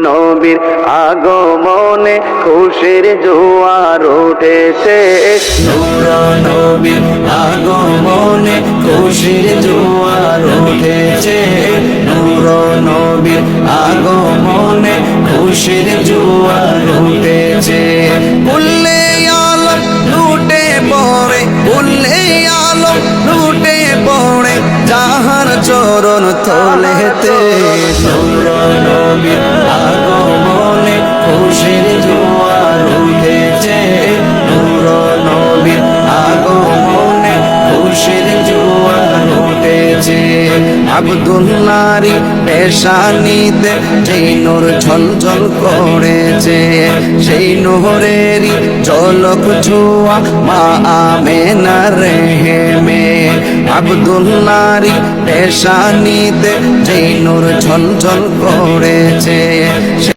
নবীর আগমনে খুশির জোয়ার উঠেছে। নূর নবীর আগমনে খুশির জোয়ার উঠেছে। নূর নবীর আগমনে খুশির জোয়ার উঠেছে। উল্লে আলম লুটে পড়ে, উল্লে আলম লুটে পড়ে যাহার চরণ তলেতে। নূর নবীর আগমনে খুশির জোয়ার উঠেছে। নূর নবীর আগমনে খুশির জোয়ার উঠেছে। আব্দুল্লাহরি পেশানিতে যেই নূর ঝলঝল করেছে, সেই নূরেরই ঝলক ছোঁয়া মা আমেনার রেহেমে। আব্দুল্লাহরি পেশানিতে যেই নূর ঝলঝল করেছে,